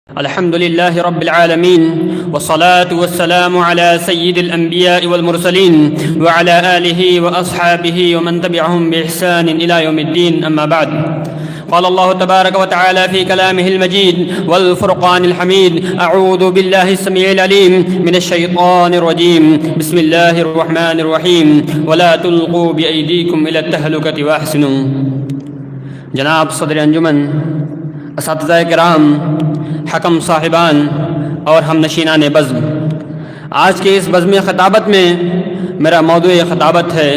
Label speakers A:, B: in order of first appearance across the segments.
A: الحمد لله رب العالمين والصلاة والسلام على سيد الأنبياء والمرسلين وعلى آله وأصحابه ومن تبعهم بإحسان إلى يوم الدين، أما بعد. قال الله تبارك وتعالى في كلامه المجيد والفرقان الحميد: أعوذ بالله السميع العليم من الشيطان الرجيم، بسم الله الرحمن الرحيم، ولا تلقوا بأيديكم إلى التهلكة وأحسنوا. جناب صدر انجمن، اساتذہ کرام، حکم صاحبان اور ہم نشینان بزم، آج کے اس بزم خطابت میں میرا موضوع خطابت ہے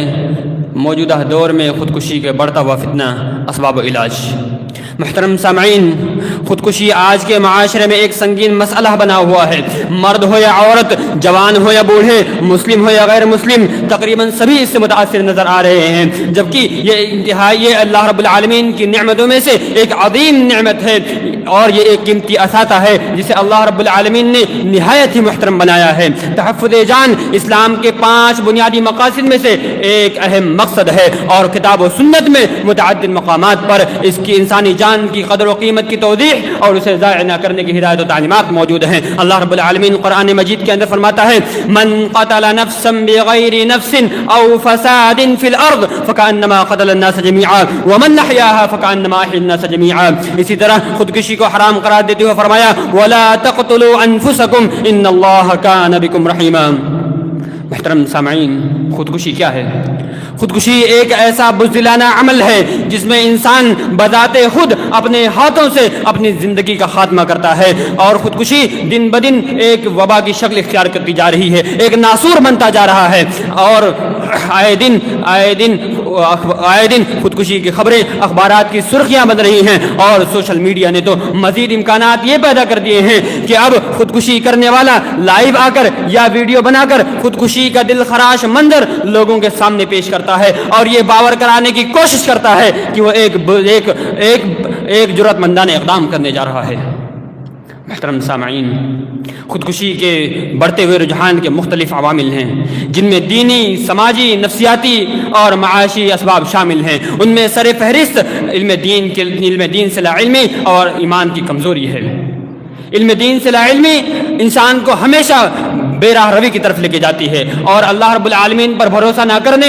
A: موجودہ دور میں خودکشی کے بڑھتا ہوا فتنہ، اسباب و علاج. محترم سامعین، خودکشی آج کے معاشرے میں ایک سنگین مسئلہ بنا ہوا ہے. مرد ہو یا عورت، جوان ہو یا بوڑھے، مسلم ہو یا غیر مسلم، تقریباً سبھی اس سے متاثر نظر آ رہے ہیں. جبکہ یہ اللہ رب العالمین کی نعمتوں میں سے ایک عظیم نعمت ہے اور یہ ایک قیمتی اثاثہ ہے جسے اللہ رب العالمین نے نہایت ہی محترم بنایا ہے. تحفظ جان اسلام کے 5 بنیادی مقاصد میں سے ایک اہم مقصد ہے اور کتاب و سنت میں متعدد مقامات پر اس کی انسانی جان کی قدر و قیمت کی توضیح اور اسے ضائع نہ کرنے کی ہدایت و تعلیمات موجود ہیں. اللہ رب العالمین قرآن مجید کے اندر فرماتا ہے: من قتل نفسا بغیر نفس او فساد فی الارض فکأنما قتل الناس جميعا ومن احیاها فکأنما احیا الناس جميعا. اسی طرح خودکشی کو حرام قرار دیتے ہوئے فرمایا: ولا تقتلوا انفسکم ان اللہ کان بکم رحیما. محترم سامعین، خودکشی کیا ہے؟ خودکشی ایک ایسا بزدلانہ عمل ہے جس میں انسان بذات خود اپنے ہاتھوں سے اپنی زندگی کا خاتمہ کرتا ہے، اور خودکشی دن بدن ایک وبا کی شکل اختیار کرتی جا رہی ہے، ایک ناسور بنتا جا رہا ہے. اور آئے دن خودکشی کی خبریں اخبارات کی سرخیاں بن رہی ہیں، اور سوشل میڈیا نے تو مزید امکانات یہ پیدا کر دیے ہیں کہ اب خودکشی کرنے والا لائیو آ کر یا ویڈیو بنا کر خودکشی کا دل خراش منظر لوگوں کے سامنے پیش کرتا ہے اور یہ باور کرانے کی کوشش کرتا ہے کہ وہ ایک جرأت مندانہ اقدام کرنے جا رہا ہے. محترم سامعین، خودکشی کے بڑھتے ہوئے رجحان کے مختلف عوامل ہیں جن میں دینی، سماجی، نفسیاتی اور معاشی اسباب شامل ہیں. ان میں سر فہرست علم دین سے لا علمی اور ایمان کی کمزوری ہے. علم دین سے لا علمی انسان کو ہمیشہ بے راہ روی کی طرف لے کے جاتی ہے، اور اللہ رب العالمین پر بھروسہ نہ کرنے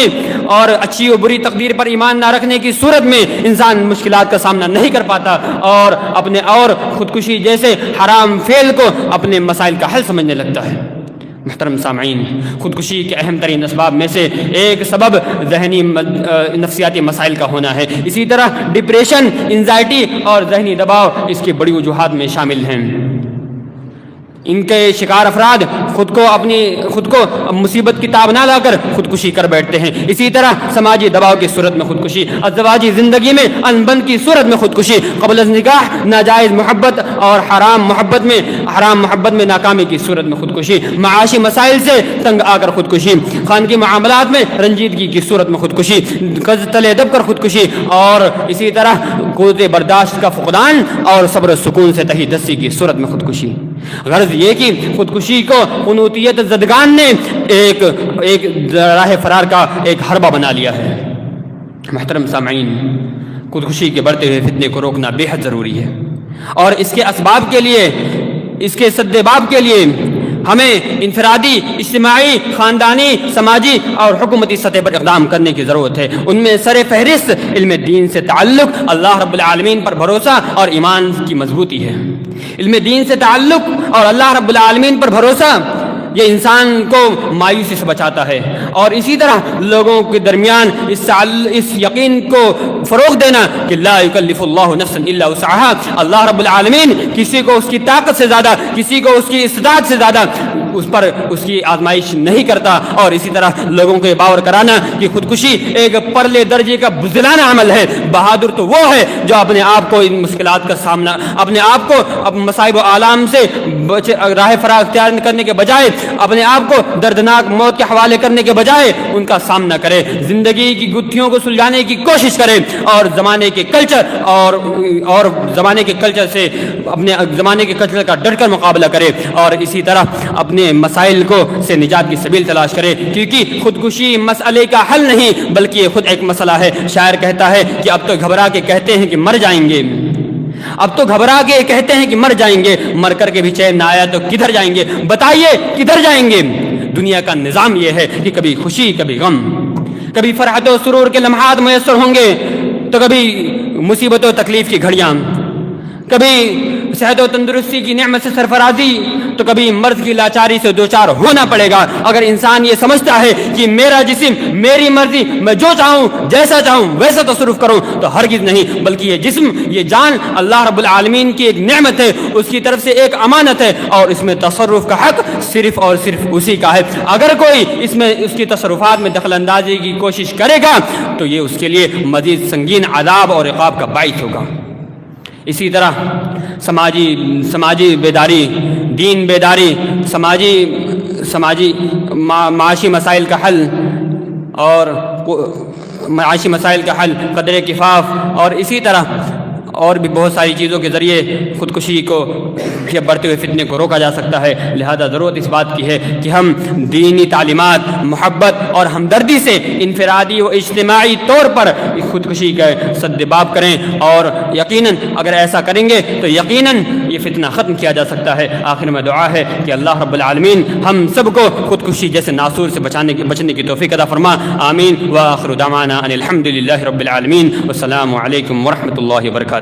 A: اور اچھی و بری تقدیر پر ایمان نہ رکھنے کی صورت میں انسان مشکلات کا سامنا نہیں کر پاتا اور خودکشی جیسے حرام فعل کو اپنے مسائل کا حل سمجھنے لگتا ہے. محترم سامعین، خودکشی کے اہم ترین اسباب میں سے ایک سبب ذہنی نفسیاتی مسائل کا ہونا ہے. اسی طرح ڈپریشن، انزائٹی اور ذہنی دباؤ اس کی بڑی وجوہات میں شامل ہیں. ان کے شکار افراد خود کو مصیبت کی تاب نہ لا کر خودکشی کر بیٹھتے ہیں. اسی طرح سماجی دباؤ کی صورت میں خودکشی، ازدواجی زندگی میں انبن کی صورت میں خودکشی، قبل از نکاح ناجائز محبت اور حرام محبت میں ناکامی کی صورت میں خودکشی، معاشی مسائل سے تنگ آ کر خودکشی، خانگی معاملات میں رنجیدگی کی صورت میں خودکشی، قرض تلے دب کر خودکشی، اور اسی طرح قوت برداشت کا فقدان اور صبر و سکون سے تہی دستی کی صورت میں خودکشی. غرض یہ کہ خودکشی کو قنوطیت زدگان نے ایک راہ فرار کا ایک حربہ بنا لیا ہے. محترم سامعین، خودکشی کے بڑھتے ہوئے فتنے کو روکنا بے حد ضروری ہے، اور اس کے اسباب کے لیے، اس کے سدباب کے لیے ہمیں انفرادی، اجتماعی، خاندانی، سماجی اور حکومتی سطح پر اقدام کرنے کی ضرورت ہے. ان میں سر فہرست علم دین سے تعلق، اللہ رب العالمین پر بھروسہ اور ایمان کی مضبوطی ہے. علم دین سے تعلق اور اللہ رب العالمین پر بھروسہ یہ انسان کو مایوسی سے بچاتا ہے، اور اسی طرح لوگوں کے درمیان اس یقین کو فروغ دینا کہ لا یکلف اللہ نفسا الا وسعها، اللہ رب العالمین کسی کو اس کی طاقت سے زیادہ، کسی کو اس کی استطاعت سے زیادہ اس کی آزمائش نہیں کرتا. اور اسی طرح لوگوں کو یہ باور کرانا کہ خودکشی ایک پرلے درجے کا بزدلانہ عمل ہے. بہادر تو وہ ہے جو اپنے آپ کو ان مشکلات کا سامنا، اپنے آپ کو مصائب و آلام سے راہ فرار اختیار کرنے کے بجائے، اپنے آپ کو دردناک موت کے حوالے کرنے کے بجائے ان کا سامنا کرے، زندگی کی گتھیوں کو سلجھانے کی کوشش کرے، اور زمانے کے کلچر سے اپنے زمانے کے کلچر کا ڈٹ کر مقابلہ کرے، اور اسی طرح اپنے مسائل سے نجات کی سبیل تلاش کرے. کیونکہ خودکشی مسئلے کا حل نہیں بلکہ یہ خود ایک مسئلہ ہے. شاعر کہتا ہے کہ اب تو گھبرا کے کہتے ہیں کہ مر جائیں گے، اب تو گھبرا کے کہتے ہیں کہ مر جائیں گے، مر کر کے بھی چین نہ آیا تو کدھر جائیں گے؟ بتائیے کدھر جائیں گے؟ دنیا کا نظام یہ ہے کہ کبھی خوشی کبھی غم، کبھی فرحت و سرور کے لمحات میسر ہوں گے تو کبھی مصیبت و تکلیف کی گھڑیاں، کبھی صحت و تندرستی کی نعمت سے سرفرازی تو کبھی مرض کی لاچاری سے دوچار ہونا پڑے گا۔ اگر انسان یہ سمجھتا ہے کہ میرا جسم میری مرضی، میں جو چاہوں جیسا چاہوں ویسا تصرف کروں، تو ہرگز نہیں، بلکہ یہ جسم یہ جان اللہ رب العالمین کی ایک نعمت ہے، اس کی طرف سے ایک امانت ہے، اور اس میں تصرف کا حق صرف اور صرف اسی کا ہے۔ اگر کوئی اس میں اس کی تصرفات میں دخل اندازی کی کوشش کرے گا تو یہ اس کے لیے مزید سنگین عذاب اور عقاب کا باعث ہوگا۔ اسی طرح سماجی بیداری، دین بیداری، معاشی مسائل کا حل اور معاشی مسائل کا حل، قدر کفاف، اور اسی طرح اور بھی بہت ساری چیزوں کے ذریعے خودکشی کو یا بڑھتے ہوئے فتنے کو روکا جا سکتا ہے۔ لہذا ضرورت اس بات کی ہے کہ ہم دینی تعلیمات، محبت اور ہمدردی سے انفرادی و اجتماعی طور پر خودکشی کا سدباب کریں، اور یقیناً اگر ایسا کریں گے تو یقیناً یہ فتنہ ختم کیا جا سکتا ہے۔ آخر میں دعا ہے کہ اللہ رب العالمین ہم سب کو خودکشی جیسے ناسور سے بچنے کی توفیق عطا فرما، آمین۔ وآخر دعوانا ان الحمد للہ رب العالمین، والسلام علیکم ورحمۃ اللہ وبرکاتہ۔